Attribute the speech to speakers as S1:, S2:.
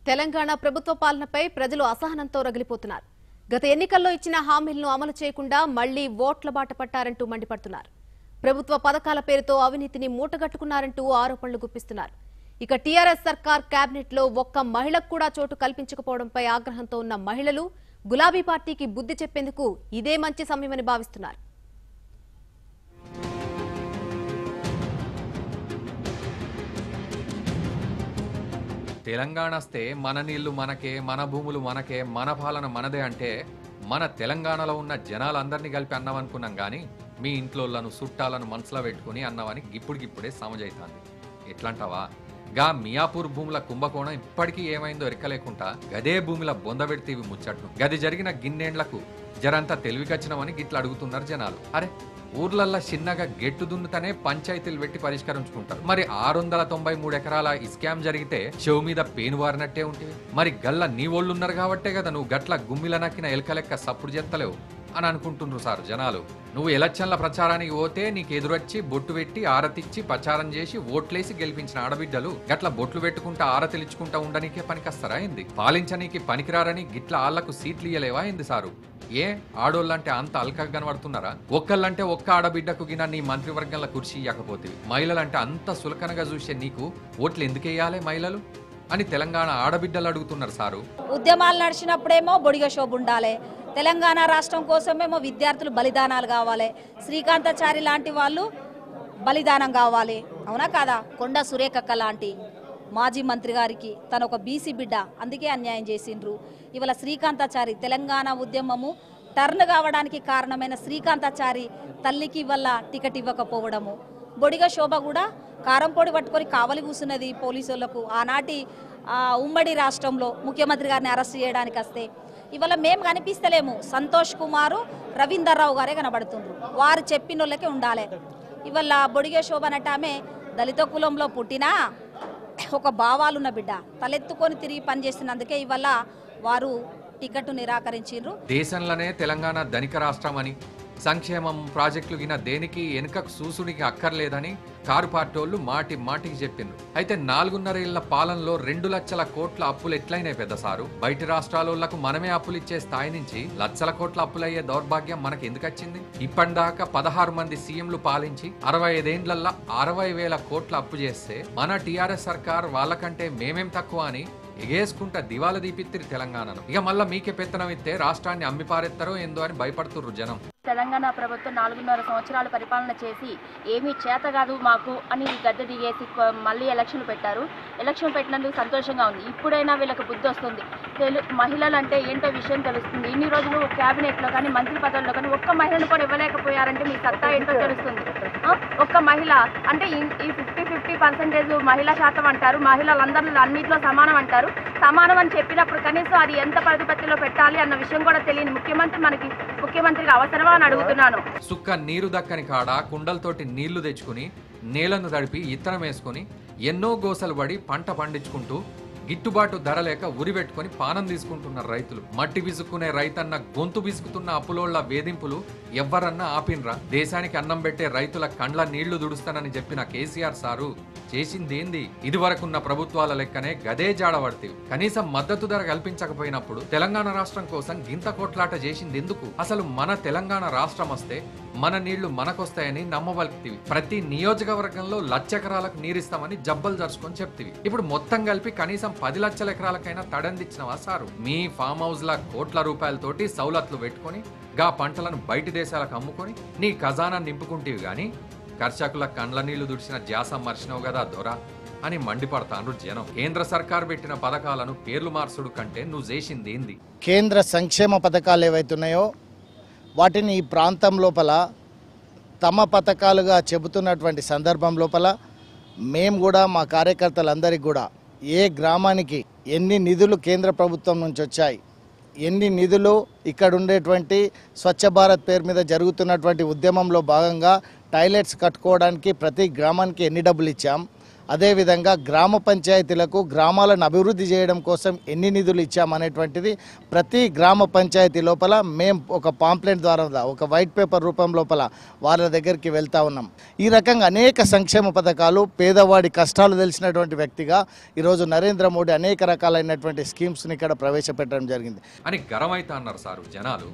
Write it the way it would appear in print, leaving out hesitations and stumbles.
S1: తెలంగాణ ప్రభుత్వ పాలనపై ప్రజలు అసహనంతో రగిలిపోతున్నారు. గత ఎన్నికల్లో ఇచ్చిన హామీలను అమలు చేయకుండా మళ్లీ ఓట్ల బాట పట్టారంటూ మండిపడుతున్నారు. ప్రభుత్వ పథకాల పేరుతో అవినీతిని మూటగట్టుకున్నారంటూ ఆరోపణలు గుప్పిస్తున్నారు. ఇక టీఆర్ఎస్ సర్కార్ కేబినెట్ లో ఒక్క మహిళకు కూడా చోటు కల్పించకపోవడంపై ఆగ్రహంతో ఉన్న మహిళలు గులాబీ పార్టీకి బుద్ధి చెప్పేందుకు ఇదే మంచి సమయమని భావిస్తున్నారు.
S2: తెలంగాణస్తే మన నీళ్లు మనకే, మన భూములు మనకే, మన పాలన మనదే అంటే మన తెలంగాణలో ఉన్న జనాలందరినీ కలిపి అన్నామనుకున్నాం కానీ మీ ఇంట్లోళ్ళను చుట్టాలను మనసులో పెట్టుకుని అన్నామని ఇప్పుడికిప్పుడే సమజైతాంది. ఎట్లంటావా? గా మియాపూర్ భూముల కుంభకోణం ఇప్పటికీ ఏమైందో ఎరకలేకుండా గదే భూమిల బొందబెడితే ఇవి ముచ్చట్ను. గది జరిగిన గిన్నేండ్లకు జరంతా తెలివికొచ్చినామని గిట్లా అడుగుతున్నారు జనాలు. అరే ఊర్లల్లా చిన్నగా గెట్టు దున్నుతనే పంచాయతీలు పెట్టి పరిష్కరించుకుంటారు. మరి 693 ఎకరాల ఈ స్కామ్ జరిగితే చెవు మీద పేను వారినట్టే ఉంటుంది. మరి గల్ల నీ ఒళ్ళున్నారు కాబట్టే కదా నువ్వు గట్ల గుమ్మిల నక్కిన ఎలక లెక్క సప్పుడు చేస్తలేవు అని అనుకుంటున్నారు సార్ జనాలు. నువ్వు ఎలక్షన్ల ప్రచారానికి పోతే నీకు ఎదురొచ్చి బొట్టు పెట్టి ఆరతిచ్చి ప్రచారం చేసి ఓట్లేసి గెలిపించిన ఆడబిడ్డలు గట్ల బొట్లు పెట్టుకుంటా ఆరతిలిచ్చుకుంటా ఉండనీకే పనికొస్తారా ఏంది? పాలించనీకి పనికిరారని గిట్ల ఆళ్లకు సీట్లు ఇయ్యలేవా ఏంది సారు? ఏ ఆడోళ్ళంటే అంత అల్కగా కనబడుతున్నారా? ఒక్కళ్ళంటే ఒక్క ఆడబిడ్డకు గిన నీ మంత్రివర్గంలో కుర్చీ ఇవ్వకపోతే మహిళలంటే అంత సులకనగా చూసే నీకు ఓట్లు ఎందుకేయాలి మహిళలు అని తెలంగాణ ఆడబిడ్డలు అడుగుతున్నారు సారు.
S3: ఉద్యమాలు నడిచినప్పుడేమో బొడిగ శోభ ఉండాలి, తెలంగాణ రాష్ట్రం కోసమేమో విద్యార్థులు బలిదానాలు కావాలి, శ్రీకాంతాచారి లాంటి వాళ్ళు బలిదానం కావాలి. అవునా కాదా? కొండ సురేఖక్క లాంటి మాజీ మంత్రి గారికి తను ఒక బీసీ బిడ్డ, అందుకే అన్యాయం చేసిండ్రు. ఇవాళ శ్రీకాంతాచారి తెలంగాణ ఉద్యమము టర్న్ కావడానికి కారణమైన శ్రీకాంతాచారి తల్లికి వల్ల టికెట్ ఇవ్వకపోవడము, బొడిగ శోభ కూడా కారంపొడి పట్టుకొని కావలి కూసున్నది పోలీసులకు. ఆనాటి ఉమ్మడి రాష్ట్రంలో ముఖ్యమంత్రి గారిని అరెస్ట్ చేయడానికి వస్తే ఇవాళ మేము కనిపిస్తలేము. సంతోష్ కుమారు, రవీందర్ రావు గారే కనబడుతుండ్రు. వారు చెప్పిన వాళ్ళకే ఉండాలి. ఇవాళ బొడిగ శోభ అనట ఆమె దళిత కులంలో పుట్టినా ఒక భావాలున్న బిడ్డ, తలెత్తుకొని తిరిగి పనిచేస్తున్నందుకే ఇవాళ వారు టికెట్ నిరాకరించారు.
S2: దేశంలోనే తెలంగాణ ధనిక రాష్ట్రమని, సంక్షేమం ప్రాజెక్టులు గిన దేనికి వెనుకకు సూసునికి అక్కర్లేదని కారు పార్టోళ్లు మాటికి చెప్పిండ్రు. అయితే 4.5 ఏళ్ల పాలనలో 2 లక్షల కోట్ల అప్పులు ఎట్లయినాయి పెద్ద సారు? బయటి రాష్ట్రాలకు మనమే అప్పులు ఇచ్చే స్థాయి నుంచి లక్షల కోట్ల అప్పులయ్యే దౌర్భాగ్యం మనకి ఎందుకు వచ్చింది? ఇప్పటిదాకా 16 మంది సీఎంలు పాలించి 65 ఏండ్లల్లా 60,000 కోట్ల అప్పు చేస్తే మన టీఆర్ఎస్ సర్కార్ వాళ్ళకంటే మేమేం తక్కువ అని ఎగేసుకుంటా దివాల దీపిత్తిరి తెలంగాణను. ఇక మళ్ళా మీకే పెత్తనం ఇస్తే రాష్ట్రాన్ని అమ్మిపారెత్తారో ఏందో అని భయపడుతుర్రు జనం.
S4: తెలంగాణ ప్రభుత్వం 4.5 సంవత్సరాలు పరిపాలన చేసి ఏమీ చేత కాదు మాకు అని గద్దె దిగేసి మళ్ళీ ఎలక్షన్ పెట్టారు. ఎలక్షన్ పెట్టినందుకు సంతోషంగా ఉంది. ఇప్పుడైనా వీళ్ళకి బుద్ధి వస్తుంది. మహిళలు అంటే ఏంటో విషయం తెలుస్తుంది. ఇన్ని రోజులు క్యాబినెట్లో కానీ మంత్రి పదవుల్లో కానీ ఒక్క మహిళను కూడా ఇవ్వలేకపోయారంటే మీ సత్తా ఏంటో తెలుస్తుంది. ఒక్క మహిళ అంటే ఈ 50% మహిళా శాతం అంటారు. మహిళలందరూ అన్నింటిలో సమానం అంటారు. సమానం అని చెప్పినప్పుడు కనీసం అది ఎంత ప్రతిపత్తిలో పెట్టాలి అన్న విషయం కూడా తెలియని ముఖ్యమంత్రికి అవసరమా అని అడుగుతున్నాను.
S2: సుక్క నీరు దక్కని కాడ కుండలతోటి నీళ్లు తెచ్చుకుని నేలను తడిపి ఇత్తనం వేసుకుని ఎన్నో గోసలు పడి పంట పండించుకుంటూ గిట్టుబాటు ధర లేక ఉరి పెట్టుకుని పానం తీసుకుంటున్నారు రైతులు. మట్టి బిసుక్కునే రైతన్న గొంతు బిసుకుతున్న అప్పులోళ్ల వేధింపులు ఎవ్వరన్నా ఆపినరా? దేశానికి అన్నం పెట్టే రైతుల కండ్ల నీళ్లు దుడుస్తానని చెప్పిన కేసీఆర్ సారు చేసిందేంది? ఇదివరకున్న ప్రభుత్వాల లెక్కనే గదే జాడబడితే కనీసం మద్దతు ధర కల్పించకపోయినప్పుడు తెలంగాణ రాష్ట్రం కోసం గింత కోట్లాట చేసింది ఎందుకు? అసలు మన తెలంగాణ రాష్ట్రం వస్తే మన నీళ్లు మనకొస్తాయని నమ్మవలికితివి. ప్రతి నియోజకవర్గంలో 1,00,000 ఎకరాలకు నీరిస్తామని జబ్బలు జరుచుకొని చెప్తివి. ఇప్పుడు మొత్తం కలిపి కనీసం 10 లక్షల ఎకరాలకైనా తడందిచ్చినవా సారు? మీ ఫామ్ హౌస్ ల కోట్ల రూపాయలతోటి సౌలతులు పెట్టుకుని గా పంటలను బయటి దేశాలకు అమ్ముకొని నీ ఖజానా నింపుకుంటేవి గాని కర్షకుల కండ్ల నీళ్లు దుడిచిన ధ్యాస మర్చినవు కదా దొర అని మండిపడతాను జనం. కేంద్ర సర్కార్ పెట్టిన పథకాలను పేర్లు మార్చుడు కంటే నువ్వు చేసింది ఏంది?
S5: కేంద్ర సంక్షేమ పథకాలు ఏవైతున్నాయో వాటిని ఈ ప్రాంతం లోపల తమ పథకాలుగా చెబుతున్నటువంటి సందర్భం లోపల మేము కూడా మా కార్యకర్తలందరికీ కూడా ఏ గ్రామానికి ఎన్ని నిధులు కేంద్ర ప్రభుత్వం నుంచి వచ్చాయి, ఎన్ని నిధులు ఇక్కడ ఉండేటువంటి స్వచ్ఛ భారత్ పేరు మీద జరుగుతున్నటువంటి ఉద్యమంలో భాగంగా టాయిలెట్స్ కట్టుకోవడానికి ప్రతి గ్రామానికి ఎన్ని డబ్బులు ఇచ్చాం, అదేవిధంగా గ్రామ పంచాయతీలకు గ్రామాలను అభివృద్ధి చేయడం కోసం ఎన్ని నిధులు ఇచ్చామనేటువంటిది ప్రతి గ్రామ పంచాయతీ లోపల మేము ఒక పాంప్లెట్ ద్వారా ఒక వైట్ పేపర్ రూపం లోపల వాళ్ళ దగ్గరికి వెళ్తా ఉన్నాం. ఈ రకంగా అనేక సంక్షేమ పథకాలు పేదవాడి కష్టాలు తెలిసినటువంటి వ్యక్తిగా ఈరోజు నరేంద్ర మోడీ అనేక రకాలైనటువంటి స్కీమ్స్ని ఇక్కడ ప్రవేశపెట్టడం జరిగింది
S2: అని గరమైతే అన్నారు సార్ జనాలు.